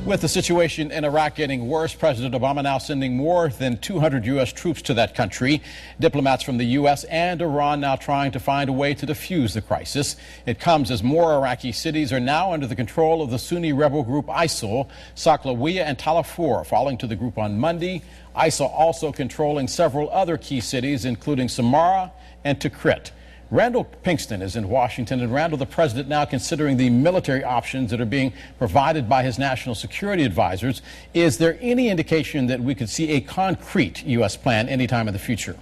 With the situation in Iraq getting worse, President Obama now sending more than 200 U.S. troops to that country. Diplomats from the U.S. and Iran now trying to find a way to defuse the crisis. It comes as more Iraqi cities are now under the control of the Sunni rebel group ISIL. Saklawiya and Tal Afur falling to the group on Monday. ISIL also controlling several other key cities, including Samarra and Tikrit. Randall Pinkston is in Washington. And Randall, the president now considering the military options that are being provided by his national security advisors. Is there any indication that we could see a concrete U.S. plan anytime in the future?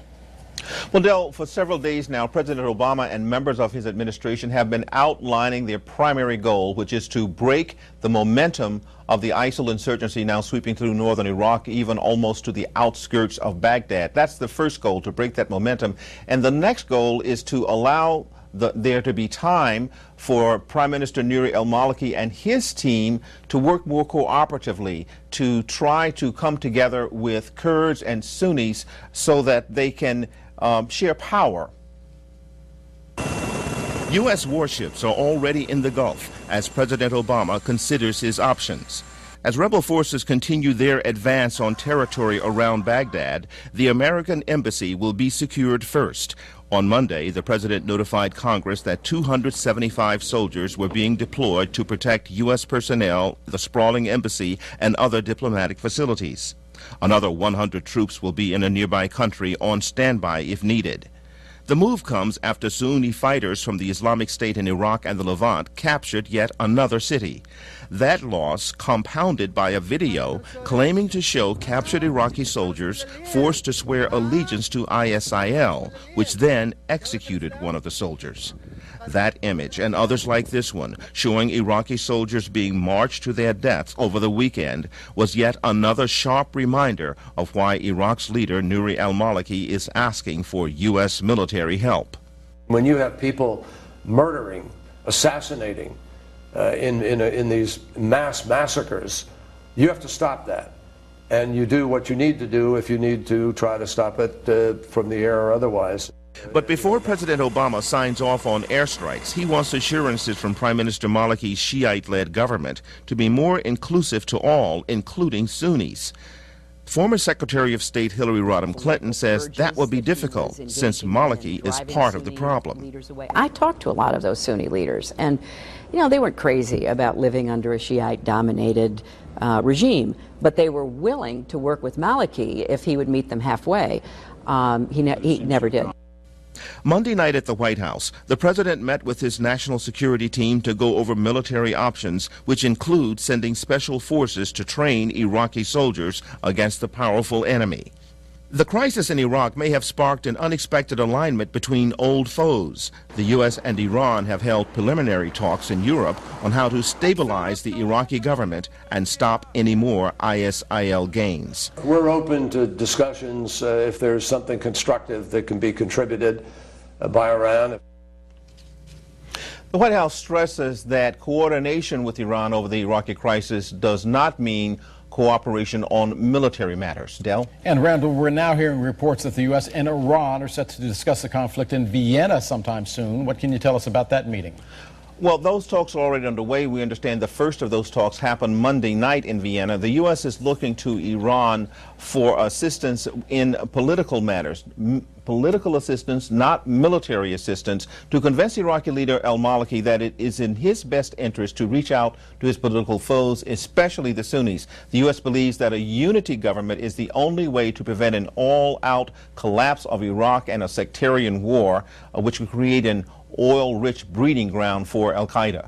Well, Del, for several days now, President Obama and members of his administration have been outlining their primary goal, which is to break the momentum of the ISIL insurgency now sweeping through northern Iraq, even almost to the outskirts of Baghdad. That's the first goal, to break that momentum. And the next goal is to allow there to be time for Prime Minister Nouri al-Maliki and his team to work more cooperatively, to try to come together with Kurds and Sunnis so that they can share power. U.S. warships are already in the Gulf as President Obama considers his options. As rebel forces continue their advance on territory around Baghdad, the American embassy will be secured first. On Monday, the president notified Congress that 275 soldiers were being deployed to protect U.S. personnel, the sprawling embassy, and other diplomatic facilities. Another 100 troops will be in a nearby country on standby if needed. The move comes after Sunni fighters from the Islamic State in Iraq and the Levant captured yet another city. That loss compounded by a video claiming to show captured Iraqi soldiers forced to swear allegiance to ISIL, which then executed one of the soldiers. That image and others like this one, showing Iraqi soldiers being marched to their deaths over the weekend, was yet another sharp reminder of why Iraq's leader Nouri al-Maliki is asking for U.S. military help. When you have people murdering, assassinating in these mass massacres, you have to stop that. And you do what you need to do if you need to try to stop it from the air or otherwise. But before President Obama signs off on airstrikes, he wants assurances from Prime Minister Maliki's Shiite-led government to be more inclusive to all, including Sunnis. Former Secretary of State Hillary Rodham Clinton says that will be difficult since Maliki is part of the problem. I talked to a lot of those Sunni leaders, and they weren't crazy about living under a Shiite-dominated regime, but they were willing to work with Maliki if he would meet them halfway. He never did. Monday night at the White House, the president met with his national security team to go over military options, which include sending special forces to train Iraqi soldiers against the powerful enemy. The crisis in Iraq may have sparked an unexpected alignment between old foes. The U.S. and Iran have held preliminary talks in Europe on how to stabilize the Iraqi government and stop any more ISIL gains. We're open to discussions if there's something constructive that can be contributed by Iran. The White House stresses that coordination with Iran over the Iraqi crisis does not mean cooperation on military matters. Del? And Randall, we're now hearing reports that the U.S. and Iran are set to discuss the conflict in Vienna sometime soon. What can you tell us about that meeting? Well, those talks are already underway. We understand the first of those talks happened Monday night in Vienna. The U.S. is looking to Iran for assistance in political matters, political assistance, not military assistance, to convince Iraqi leader al-Maliki that it is in his best interest to reach out to his political foes, especially the Sunnis. The U.S. believes that a unity government is the only way to prevent an all-out collapse of Iraq and a sectarian war, which would create an oil-rich breeding ground for al-Qaeda.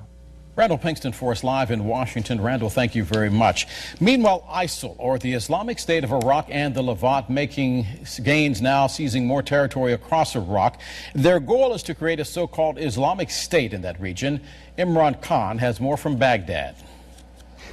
Randall Pinkston for us live in Washington. Randall, thank you very much. Meanwhile, ISIL, or the Islamic State of Iraq and the Levant, making gains now, seizing more territory across Iraq. Their goal is to create a so-called Islamic State in that region. Imran Khan has more from Baghdad.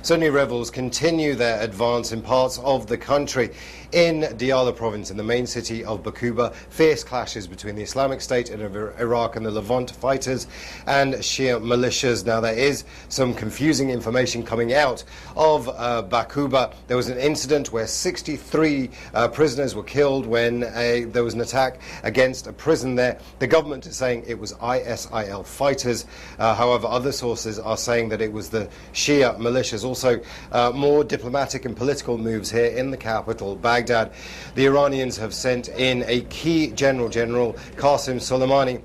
Sunni rebels continue their advance in parts of the country. In Diyala province, in the main city of Bakuba, fierce clashes between the Islamic State of Iraq and the Levant fighters and Shia militias. Now, there is some confusing information coming out of Bakuba. There was an incident where 63 prisoners were killed when there was an attack against a prison there. The government is saying it was ISIL fighters. However, other sources are saying that it was the Shia militias. also more diplomatic and political moves here in the capital, Baghdad. The Iranians have sent in a key General Qasem Soleimani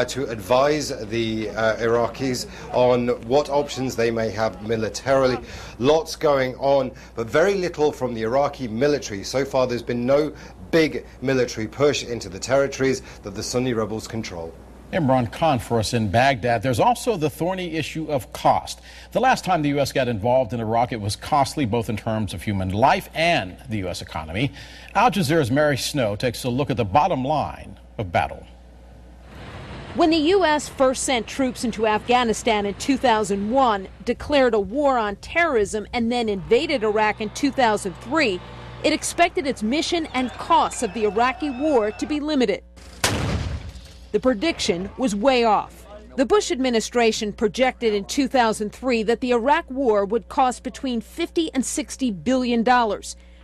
to advise the Iraqis on what options they may have militarily. Lots going on, but very little from the Iraqi military. So far, there's been no big military push into the territories that the Sunni rebels control. Imran Khan for us in Baghdad. There's also the thorny issue of cost. The last time the U.S. got involved in Iraq, it was costly both in terms of human life and the U.S. economy. Al Jazeera's Mary Snow takes a look at the bottom line of battle. When the U.S. first sent troops into Afghanistan in 2001, declared a war on terrorism, and then invaded Iraq in 2003, it expected its mission and costs of the Iraqi war to be limited. The prediction was way off. The Bush administration projected in 2003 that the Iraq war would cost between $50 and $60 billion.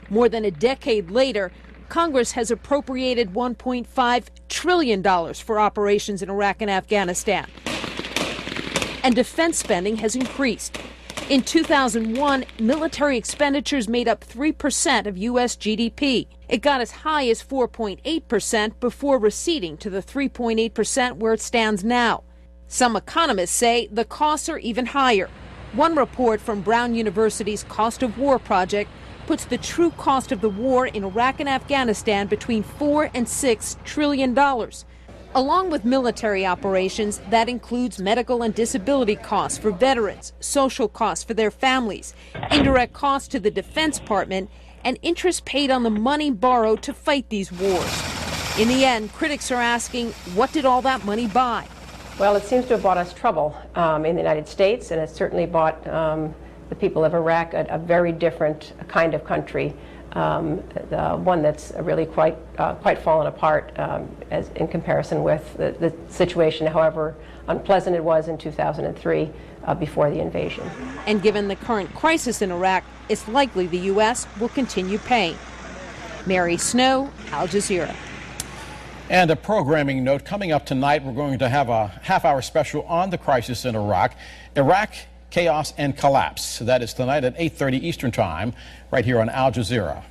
More than a decade later, Congress has appropriated $1.5 trillion for operations in Iraq and Afghanistan. And defense spending has increased. In 2001, military expenditures made up 3% of U.S. GDP. It got as high as 4.8% before receding to the 3.8% where it stands now. Some economists say the costs are even higher. One report from Brown University's Cost of War project puts the true cost of the war in Iraq and Afghanistan between $4 and $6 trillion. Along with military operations, that includes medical and disability costs for veterans, social costs for their families, indirect costs to the Defense Department, and interest paid on the money borrowed to fight these wars. In the end, critics are asking, what did all that money buy? Well, it seems to have bought us trouble in the United States, and it certainly bought the people of Iraq a very different kind of country. One that's really quite fallen apart as in comparison with the situation, however unpleasant it was in 2003 before the invasion. And given the current crisis in Iraq, it's likely the U.S. will continue paying. Mary Snow, Al Jazeera. And a programming note, coming up tonight, we're going to have a half-hour special on the crisis in Iraq. Iraq, Chaos and Collapse. That is tonight at 8:30 Eastern Time, right here on Al Jazeera.